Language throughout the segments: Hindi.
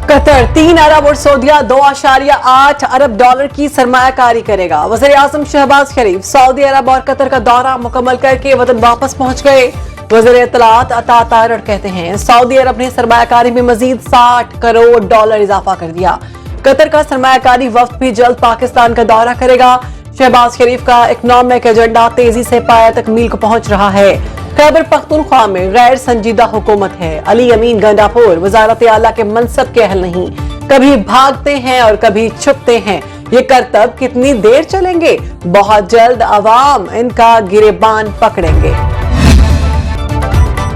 कतर 3 अरब और सऊदीया 2.8 अरब डॉलर की सरमायाकारी करेगा। वज़ीर आज़म शहबाज शरीफ सऊदी अरब और कतर का दौरा मुकम्मल करके वतन वापस पहुंच गए। वज़ीर इत्तलात अता तारड़ कहते हैं सऊदी अरब ने सरमायाकारी में मजीद 60 करोड़ डॉलर इजाफा कर दिया। कतर का सरमायाकारी वफ्द भी जल्द पाकिस्तान का दौरा करेगा। शहबाज शरीफ का इकनॉमिक एजेंडा तेजी से पाया तकमील को पहुंच रहा है। खैबर पख्तूनख्वा में गैर संजीदा हुकूमत है। अली अमीन गंडापुर वजारत आला के मनसब के अहल नहीं, कभी भागते हैं और कभी छुपते हैं। ये करतब कितनी देर चलेंगे? बहुत जल्द अवाम इनका गिरेबान पकड़ेंगे।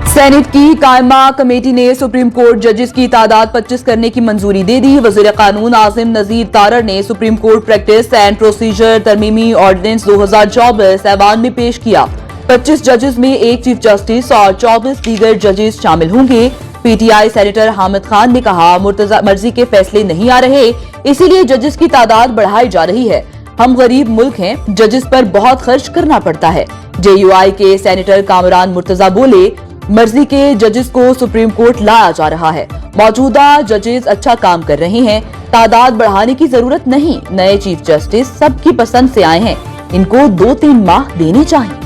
सेनेट की कायमा कमेटी ने सुप्रीम कोर्ट जजेस की तादाद 25 करने की मंजूरी दे दी। वजीर कानून आसिम नजीर तारड़ ने supreme court practice and procedure तरमीमी ऑर्डिनेंस 2024 ऐवान में पेश किया। 25 जजेस में एक चीफ जस्टिस और 24 दीगर जजेस शामिल होंगे। पीटीआई सेनेटर हामिद खान ने कहा मुर्तजा मर्जी के फैसले नहीं आ रहे, इसीलिए जजेस की तादाद बढ़ाई जा रही है। हम गरीब मुल्क हैं, जजेस पर बहुत खर्च करना पड़ता है। जेयूआई के सेनेटर कामरान मुर्तजा बोले मर्जी के जजेस को सुप्रीम कोर्ट लाया जा रहा है। मौजूदा जजेस अच्छा काम कर रहे हैं, तादाद बढ़ाने की जरूरत नहीं। नए चीफ जस्टिस सबकी पसंद से आए हैं, इनको 2-3 माह देने चाहिए।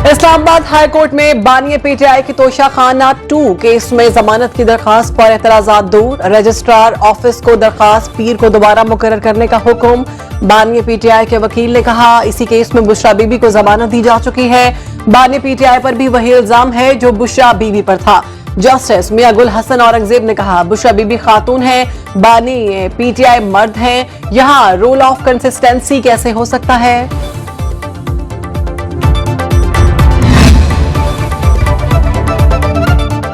इस्लामाबाद हाई कोर्ट में बानिया पीटीआई की तोशा खाना 2 केस में जमानत की दरखास्त पर एतराजात दूर। रजिस्ट्रार ऑफिस को दरखास्त पीर को दोबारा मुकर्रर करने का हुक्म। बानिया पीटीआई के वकील ने कहा इसी केस में बुशरा बीबी को जमानत दी जा चुकी है। बानिया पीटीआई पर भी वही इल्जाम है जो बुशरा बीबी पर था। जस्टिस मियां गुल हसन औरंगजेब ने कहा बुशरा बीबी खातून है, बानी पीटीआई मर्द हैं, यहाँ रूल ऑफ कंसिस्टेंसी कैसे हो सकता है?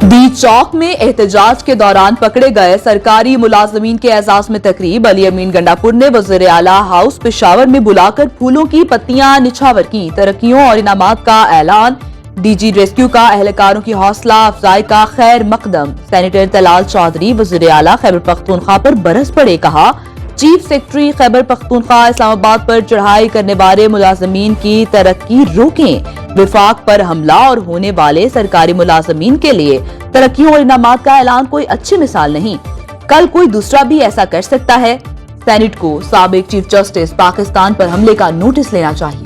दी चौक में एहतजाज के दौरान पकड़े गए सरकारी मुलाजमीन के एजाज में तकरीब। अली अमीन गंडापुर ने वज़ीर आला हाउस पेशावर में बुलाकर फूलों की पत्तियां निछावर की। तरक्कियों और इनामात का ऐलान। डीजी रेस्क्यू का एहलकारों की हौसला अफजाई का खैर मकदम। सेनेटर तलाल चौधरी वज़ीर आला खैबर पख्तूनख्वा पर बरस पड़े, कहा चीफ सेक्रेटरी खैबर पख्तूनख्वा इस्लामाबाद पर चढ़ाई करने वाले मुलाजमीन की तरक्की रोकें। विफाक पर हमला और होने वाले सरकारी मुलाजमीन के लिए तरक्कियों और इनामात का ऐलान कोई अच्छी मिसाल नहीं। कल कोई दूसरा भी ऐसा कर सकता है। सेनेट को साबिक चीफ जस्टिस पाकिस्तान पर हमले का नोटिस लेना चाहिए।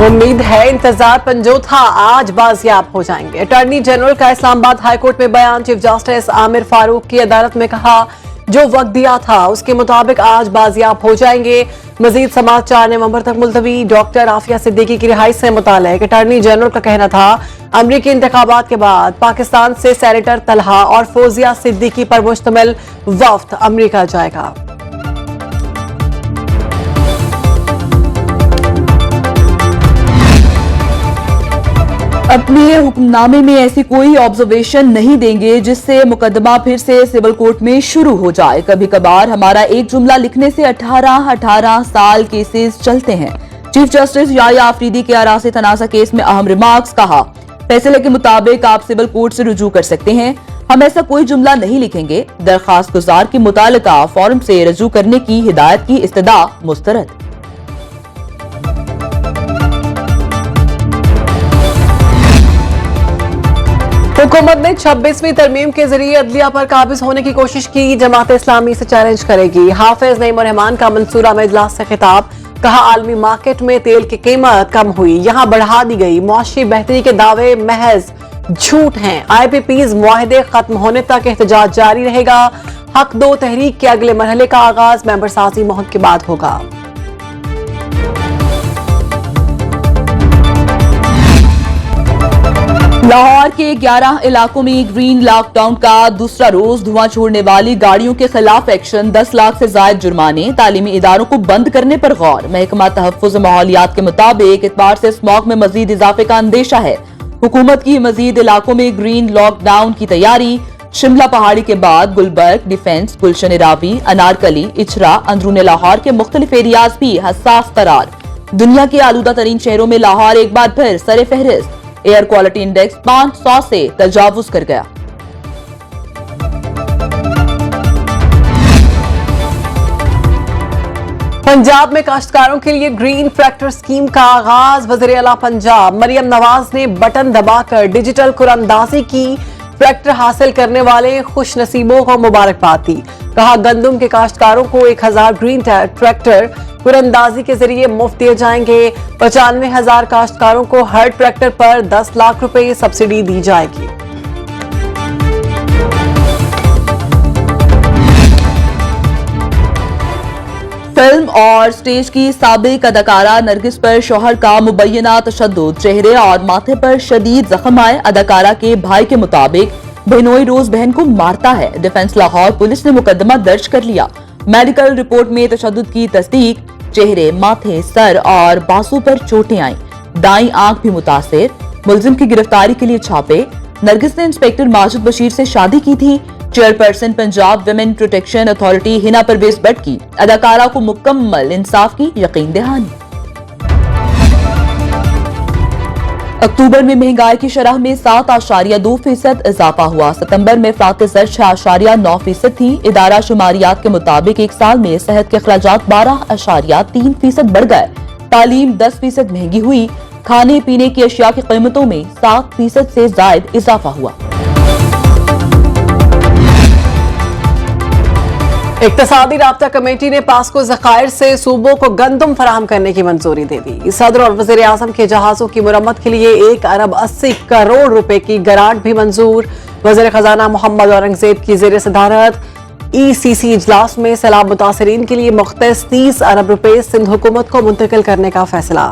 उम्मीद है इंतजार पंजो था आज बाजियाब हो जाएंगे। अटॉर्नी जनरल का इस्लामाबाद हाईकोर्ट में बयान। चीफ जस्टिस आमिर फारूक की अदालत में कहा जो वक्त दिया था उसके मुताबिक आज बाजियाब हो जाएंगे। मजीद समाअत 4 नवंबर तक मुलतवी। डॉक्टर आफिया सिद्दीकी की रिहाई से मुतालिक अटॉर्नी जनरल का कहना था अमरीकी इंतखाबात के बाद पाकिस्तान से सेनेटर तलहा और फौजिया सिद्दीकी पर मुश्तमिल वफ्द अमरीका जाएगा। अपने हुक्मनामे में ऐसी कोई ऑब्जर्वेशन नहीं देंगे जिससे मुकदमा फिर से सिविल कोर्ट में शुरू हो जाए। कभी कभार हमारा एक जुमला लिखने से 18 साल केसेस चलते हैं। चीफ जस्टिस याया आफरीदी के अरासी तनाज़ा केस में अहम रिमार्क्स। कहा फैसले के मुताबिक आप सिविल कोर्ट से रुजू कर सकते हैं, हम ऐसा कोई जुमला नहीं लिखेंगे। दरखास्त गुजार की मुतालिका फॉर्म से रुजू करने की हिदायत की इस्तदा मुस्तरद। हुकूमत ने 26वीं तरमीम के जरिए अदलिया पर काबिज होने की कोशिश की। जमात इस्लामी से चैलेंज करेगी। हाफिज नईम रहमान का मंसूरा में इजलास से खिताब। कहा आलमी मार्केट में तेल की कीमत कम हुई, यहाँ बढ़ा दी गई। मुआशी बेहतरी के दावे महज झूठ हैं। IPPs मुआहदे खत्म होने तक एहतजाज जारी रहेगा। हक दो तहरीक के अगले मरहले का आगाज मेंबर साजी मुहत के बाद होगा। लाहौर के 11 इलाकों में ग्रीन लॉकडाउन का दूसरा रोज। धुआं छोड़ने वाली गाड़ियों के खिलाफ एक्शन। 10 लाख से ज्यादा जुर्माने। तालीमी इदारों को बंद करने पर गौर। महकमा तहफ्फुज़ माहौलियात के मुताबिक इतवार से स्मॉग में मजीद इजाफे का अंदेशा है। हुकूमत की मजीद इलाकों में ग्रीन लॉकडाउन की तैयारी। शिमला पहाड़ी के बाद गुलबर्ग, डिफेंस, गुलशन रावी, अनारकली, इचरा, अंदरून लाहौर के मुख्तलिफ एरियाज भी हसास करार। दुनिया के आलूदा तरीन शहरों में लाहौर एक बार फिर सरे फहरिस्त। एयर क्वालिटी इंडेक्स 500 से तजावुज कर गया। पंजाब में काश्तकारों के लिए ग्रीन ट्रैक्टर स्कीम का आगाज। वज़ीर आला पंजाब मरियम नवाज ने बटन दबाकर डिजिटल कुरानंदाजी की। ट्रैक्टर हासिल करने वाले खुश नसीबों को मुबारकबाद दी। कहा, गंदम के काश्तकारों को 1000 ग्रीन ट्रैक्टर कुरअंदाजी के जरिए मुफ्त दिए जाएंगे। 95,000 काश्तकारों को हर ट्रैक्टर पर 10 लाख रुपए सब्सिडी दी जाएगी। फिल्म और स्टेज की साबिक अदाकारा नरगिस पर शौहर का मुबैना तशद्दुद, चेहरे और माथे पर शदीद जख्म आए। अदाकारा के भाई के मुताबिक बिनोई रोज बहन को मारता है। डिफेंस लाहौर पुलिस ने मुकदमा दर्ज कर लिया। मेडिकल रिपोर्ट में तशद्दुद की तस्दीक, चेहरे, माथे, सर और बाजू पर चोटें आई। दाईं आंख भी मुतासिर। मुलजिम की गिरफ्तारी के लिए छापे। नरगिस ने इंस्पेक्टर माजिद बशीर से शादी की थी। Chairperson Punjab women protection authority Hina Parvez Bhatt की अदाकारा को मुकम्मल इंसाफ की यकीन दहानी। अक्टूबर में महंगाई की शरह में 7.2% इजाफा हुआ। सितंबर में फ़रात ज़र 6.9% थी। इदारा शुमारियात के मुताबिक एक साल में सेहत के अखराजात 12.3% बढ़ गए। तालीम 10% महंगी हुई। खाने पीने की अशिया की कीमतों में 7% से जायद इजाफा हुआ। इक्तसादी राब्ता कमेटी ने पास्को ज़खायर से सूबों को गंदम फराहम करने की मंजूरी दे दी। सदर और वज़ीर आज़म के जहाजों की मुरम्मत के लिए 1 अरब 80 करोड़ रुपए की ग्रांट भी मंजूर। वज़ीर खजाना मोहम्मद औरंगजेब की ज़ेर सदारत ECC इजलास में सैलाब मुतासरीन के लिए मुख्तस 30 अरब रुपए सिंध हुकूमत को मुंतकिल करने का फैसला।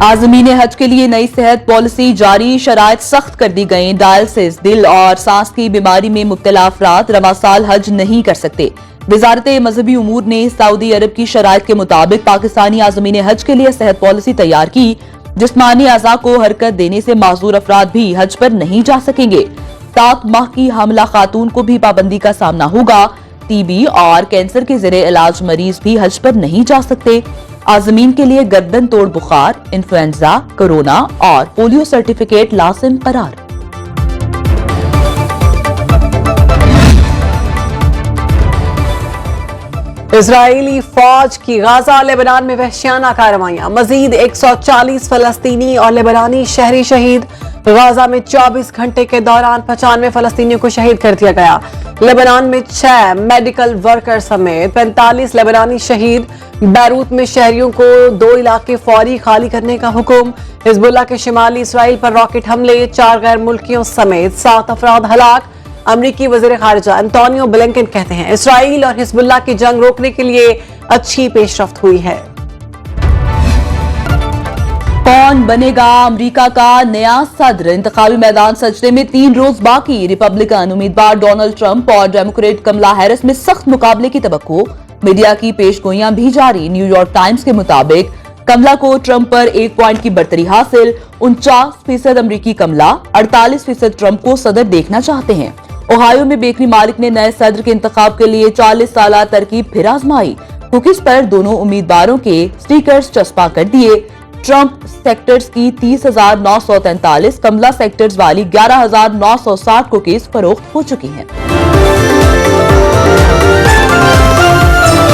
आज़मीन हज के लिए नई सेहत पॉलिसी जारी, शराइत सख्त कर दी गई। डायलिसिस, दिल और सांस की बीमारी में मुब्तला अफराद रवा साल हज नहीं कर सकते। वजारत मजहबी उमूर ने सऊदी अरब की शराइत के मुताबिक पाकिस्तानी आज़मीन हज के लिए सेहत पॉलिसी तैयार की। जिस्मानी अज़ा को हरकत देने से माजूर अफराद भी हज पर नहीं जा सकेंगे। 7 माह की हामला खातून को भी पाबंदी का सामना होगा। टीबी और कैंसर के जरिए इलाज मरीज भी हज पर नहीं जा सकते। आज़मीन के लिए गर्दन तोड़ बुखार, इन्फ्लुएंजा, कोरोना और पोलियो सर्टिफिकेट लाजिम करार। इजरायली फौज की गाजा लेबनान में वहशियाना कार्रवाइयां। मजीद 140 फलस्तीनी और लेबनानी शहरी शहीद। गाजा में 24 घंटे के दौरान 95 फलस्तीनियों को शहीद कर दिया गया। लेबनान में 6 मेडिकल वर्कर समेत 45 लेबनानी शहीद। बैरूत में शहरियों को 2 इलाके फौरी खाली करने का हुक्म। हिजबुल्लाह के शिमाली इसराइल पर रॉकेट हमले, 4 गैर मुल्कियों समेत 7 अफराद हलाक। अमरीकी वजीर खारजा एंटोनियो ब्लिंकन कहते हैं इसराइल और हिजबुल्लाह की जंग रोकने के लिए अच्छी पेशरफ्त हुई है। कौन बनेगा अमेरिका का नया सदर? इंतखाबी मैदान सजने में 3 रोज बाकी। रिपब्लिकन उम्मीदवार डोनाल्ड ट्रंप और डेमोक्रेट कमला हैरिस में सख्त मुकाबले की तवक्को। मीडिया की पेशगोइयां भी जारी। न्यूयॉर्क टाइम्स के मुताबिक कमला को ट्रंप पर 1 पॉइंट की बढ़तरी हासिल। 49% अमरीकी कमला, 48% ट्रंप को सदर देखना चाहते हैं। ओहायो में बेकरी मालिक ने नए सदर के इंतखाब के लिए 40 साला तरकीब फिर आजमाई। कुकीज पर दोनों उम्मीदवारों के स्टिकर्स चस्पा कर दिए। ट्रंप सेक्टर्स की 30,943, कमला सेक्टर्स वाली 11,960 कुकीज फरोख्त हो चुकी हैं।